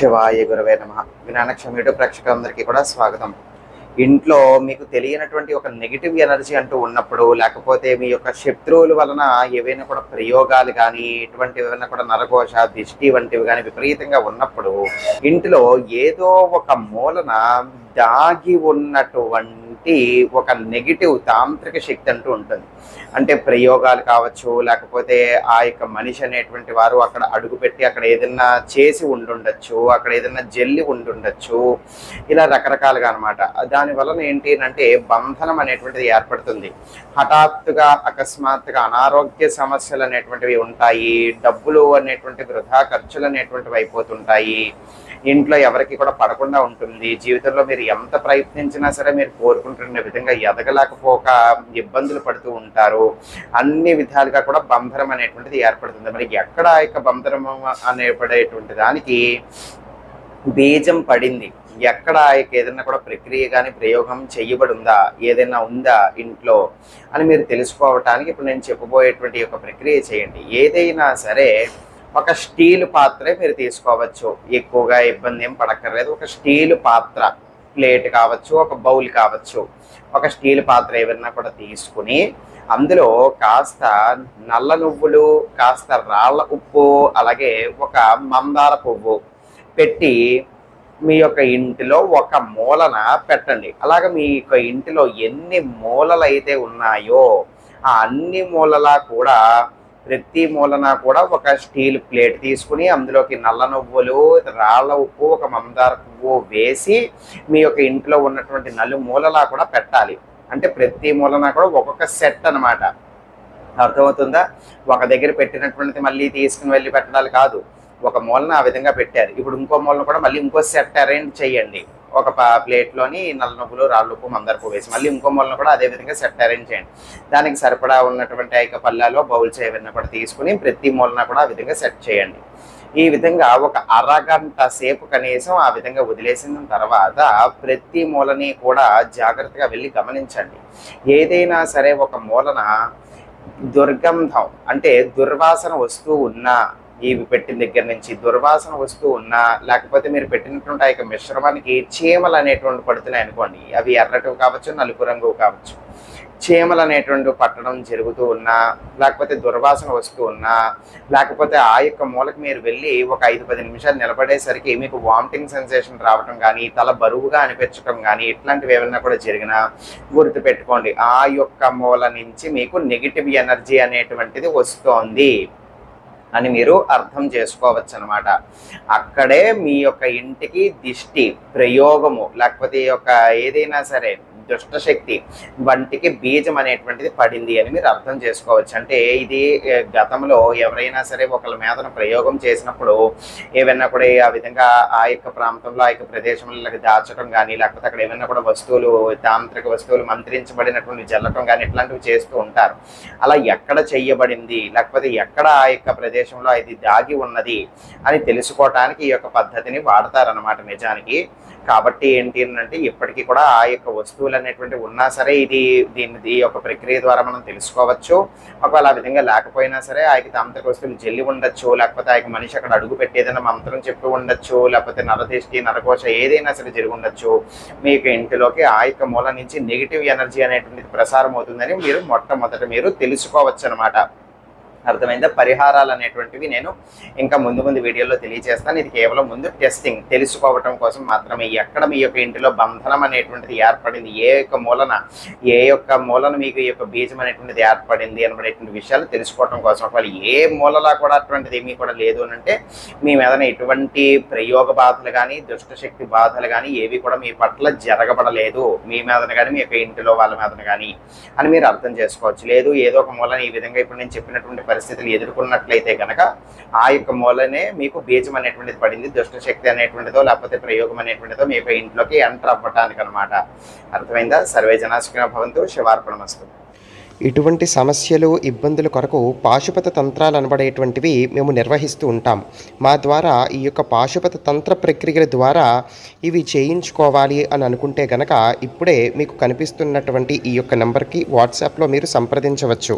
శివాయ గురవే నమః. వినాయక యూట్యూబ్ ప్రేక్షకులందరికీ కూడా స్వాగతం. ఇంట్లో మీకు తెలియనటువంటి ఒక నెగిటివ్ ఎనర్జీ అంటూ ఉన్నప్పుడు, లేకపోతే మీ యొక్క శత్రువుల వలన ఏవైనా కూడా ప్రయోగాలు కానీ, ఇటువంటివి ఏమైనా కూడా నరఘోష, దిష్టి వంటివి కానీ విపరీతంగా ఉన్నప్పుడు, ఇంటిలో ఏదో ఒక మూలన దాగి ఉన్నటువంటి ఒక నెగిటివ్ తాంత్రిక శక్తి అంటూ ఉంటుంది. అంటే ప్రయోగాలు కావచ్చు, లేకపోతే ఆ యొక్క మనిషి అనేటువంటి వారు అక్కడ అడుగుపెట్టి అక్కడ ఏదైనా చేసి ఉండుండొచ్చు, అక్కడ ఏదైనా జల్లి ఉండుండొచ్చు, ఇలా రకరకాలుగా అనమాట. దాని వలన ఏంటి అంటే బంధనం అనేటువంటిది ఏర్పడుతుంది. హఠాత్తుగా అకస్మాత్తుగా అనారోగ్య సమస్యలు అనేటువంటివి ఉంటాయి, డబ్బులు అనేటువంటి వృధా ఖర్చులు అనేటువంటివి అయిపోతుంటాయి, ఇంట్లో ఎవరికి కూడా పడకుండా ఉంటుంది. జీవితంలో మీరు ఎంత ప్రయత్నించినా సరే మీరు కోరుకుంటున్న విధంగా ఎదగలేకపోక ఇబ్బందులు పడుతూ ఉంటారు. అన్ని విధాలుగా కూడా బంధనం అనేటువంటిది ఏర్పడుతుంది. మరి ఎక్కడ ఆ యొక్క బంధనం అనేపడేటువంటి దానికి బీజం పడింది, ఎక్కడ ఏదైనా కూడా ప్రక్రియ కానీ ప్రయోగం చేయబడి ఉందా, ఏదైనా ఉందా ఇంట్లో అని మీరు తెలుసుకోవటానికి ఇప్పుడు నేను చెప్పబోయేటువంటి ఒక ప్రక్రియ చేయండి. ఏదైనా సరే ఒక స్టీల్ పాత్రే మీరు తీసుకోవచ్చు, ఎక్కువగా ఇబ్బంది ఏం పడక్కర్లేదు. ఒక స్టీల్ పాత్ర, ప్లేట్ కావచ్చు, ఒక బౌల్ కావచ్చు, ఒక స్టీల్ పాత్ర ఏదైనా కూడా తీసుకుని అందులో కాస్త నల్ల నువ్వులు, కాస్త రాళ్ళ ఉప్పు, అలాగే ఒక మందార పువ్వు పెట్టి మీ యొక్క ఇంటిలో ఒక మూలన పెట్టండి. అలాగే మీ యొక్క ఇంటిలో ఎన్ని మూలలు అయితే ఉన్నాయో ఆ అన్ని మూలలా కూడా ప్రతి మూలన కూడా ఒక స్టీల్ ప్లేట్ తీసుకుని అందులోకి నల్ల నువ్వులు, రాళ్ళ ఉప్పు, ఒక మందార పువ్వు వేసి మీ యొక్క ఇంట్లో ఉన్నటువంటి నలుమూలలా కూడా పెట్టాలి. అంటే ప్రతి మూలన కూడా ఒక్కొక్క సెట్ అనమాట. అర్థమవుతుందా? ఒక దగ్గర పెట్టినటువంటిది మళ్ళీ తీసుకుని వెళ్ళి పెట్టడాలు కాదు, ఒక మూలన ఆ విధంగా పెట్టారు. ఇప్పుడు ఇంకో మూలన కూడా మళ్ళీ ఇంకో సెట్ అరేంజ్ చేయండి. ఒక ప్లేట్లోని నల్ల నువ్వులు, రాళ్ళు ఉప్పు, మందార పువ్వు వేసి మళ్ళీ ఇంకో మూలన కూడా అదే విధంగా సెట్ అరేంజ్ చేయండి. దానికి సరిపడా ఉన్నటువంటి ఆ యొక్క పళ్ళాలో బౌల్స్ ఏవైనా కూడా తీసుకుని ప్రతి మూలన కూడా ఆ విధంగా సెట్ చేయండి. ఈ విధంగా ఒక అరగంట సేపు కనీసం ఆ విధంగా వదిలేసిన తర్వాత ప్రతి మూలని కూడా జాగ్రత్తగా వెళ్ళి గమనించండి. ఏదైనా సరే ఒక మూలన దుర్గంధం అంటే దుర్వాసన వస్తూ ఉన్నా, ఇవి పెట్టిన దగ్గర నుంచి దుర్వాసన వస్తూ ఉన్నా, లేకపోతే మీరు పెట్టినటువంటి ఆ యొక్క మిశ్రమానికి చీమలు అనేటువంటి పడుతున్నాయి అనుకోండి, అవి ఎర్రటివి కావచ్చు, నలుపు రంగు కావచ్చు, చీమలు అనేటువంటి పట్టడం జరుగుతూ ఉన్నా, లేకపోతే దుర్వాసన వస్తూ ఉన్నా, లేకపోతే ఆ యొక్క మూలకి మీరు వెళ్ళి ఒక 5-10 నిమిషాలు నిలబడేసరికి మీకు వామిటింగ్ సెన్సేషన్ రావటం కానీ, తల బరువుగా అనిపించడం కానీ, ఇట్లాంటివి ఏమైనా కూడా జరిగినా గుర్తుపెట్టుకోండి, ఆ యొక్క మూల నుంచి మీకు నెగిటివ్ ఎనర్జీ అనేటువంటిది వస్తోంది అని మీరు అర్థం చేసుకోవచ్చు అనమాట. అక్కడే మీ యొక్క ఇంటికి దిష్టి ప్రయోగము, లేకపోతే ఈ యొక్క ఏదైనా సరే దుష్టశక్తి వంటికి బీజం అనేటువంటిది పడింది అని మీరు అర్థం చేసుకోవచ్చు. అంటే ఇది గతంలో ఎవరైనా సరే ఒకళ్ళ మీద ప్రయోగం చేసినప్పుడు ఏవైనా కూడా ఆ విధంగా ఆ యొక్క ప్రాంతంలో, ఆ యొక్క ప్రదేశంలో దాచడం కానీ, లేకపోతే అక్కడ ఏమైనా కూడా వస్తువులు, తాంత్రిక వస్తువులు మంత్రించబడినటువంటి జల్లటం కానీ ఇట్లాంటివి చేస్తూ ఉంటారు. అలా ఎక్కడ చెయ్యబడింది, లేకపోతే ఎక్కడ ఆ యొక్క ప్రదేశంలో ఇది దాగి ఉన్నది అని తెలుసుకోవటానికి ఈ యొక్క పద్ధతిని వాడతారనమాట నిజానికి. కాబట్టి ఏంటి అంటే ఇప్పటికీ కూడా ఆ యొక్క వస్తువులు అనేటువంటి ఉన్నా సరే ఈ యొక్క ప్రక్రియ ద్వారా మనం తెలుసుకోవచ్చు. ఒకవేళ ఆ విధంగా లేకపోయినా సరే ఆ యొక్క తాంత్రిక వస్తువులు జల్లి ఉండొచ్చు, లేకపోతే ఆ యొక్క మనిషి అక్కడ అడుగు పెట్టి ఏదైనా మంత్రం చెప్పి ఉండొచ్చు, లేకపోతే నరదిష్టి, నరకోశ ఏదైనా సరే జరిగి ఉండొచ్చు. మీ యొక్క ఇంటిలోకి ఆ యొక్క మూల నుంచి నెగిటివ్ ఎనర్జీ అనేటువంటిది ప్రసారం అవుతుందని మీరు మొట్టమొదట మీరు తెలుసుకోవచ్చు అనమాట. అర్థమైందా? పరిహారాలు అనేటువంటివి నేను ఇంకా ముందు వీడియోలో తెలియజేస్తాను. ఇది కేవలం ముందు టెస్టింగ్ తెలుసుకోవటం కోసం మాత్రమే. ఎక్కడ మీ యొక్క ఇంటిలో బంధనం అనేటువంటిది ఏర్పడింది, ఏ యొక్క మూలన మీకు ఈ యొక్క బీజం అనేటువంటిది ఏర్పడింది అనబడేటువంటి విషయాలు తెలుసుకోవటం కోసం. ఒకవేళ ఏ మూలలా కూడా అటువంటిది ఏమీ కూడా లేదు అని అంటే మీ మీద ఎటువంటి ప్రయోగ బాధలు కానీ, దుష్టశక్తి బాధలు కానీ ఏవి కూడా మీ పట్ల జరగబడలేదు, మీ మీదన కానీ మీ యొక్క ఇంటిలో వాళ్ళ మీదన కానీ అని మీరు అర్థం చేసుకోవచ్చు. లేదు ఏదో ఒక మూలన ఈ విధంగా ఇప్పుడు నేను చెప్పినటువంటి పరిస్థితులు ఎదుర్కొన్నట్లయితే కనుక ఆ యొక్క మూలనే మీకు బీజం అనేటువంటిది పడింది, దుష్టశక్తి అనేటువంటిదో లేకపోతే ప్రయోగం అనేటువంటిదో మీ యొక్క ఇంట్లోకి ఎంటర్ అవ్వటానికి అనమాట. అర్థమైందా? సర్వే జనా సుఖినో భవంతు. శివార్పణమస్తు. ఇటువంటి సమస్యలు, ఇబ్బందుల కొరకు పాశుపత తంత్రాలు అనబడేటువంటివి మేము నిర్వహిస్తూ ఉంటాం. మా ద్వారా ఈ యొక్క పాశుపత తంత్ర ప్రక్రియల ద్వారా ఇవి చేయించుకోవాలి అని అనుకుంటే గనక ఇప్పుడే మీకు కనిపిస్తున్నటువంటి ఈ యొక్క నెంబర్కి వాట్సాప్లో మీరు సంప్రదించవచ్చు.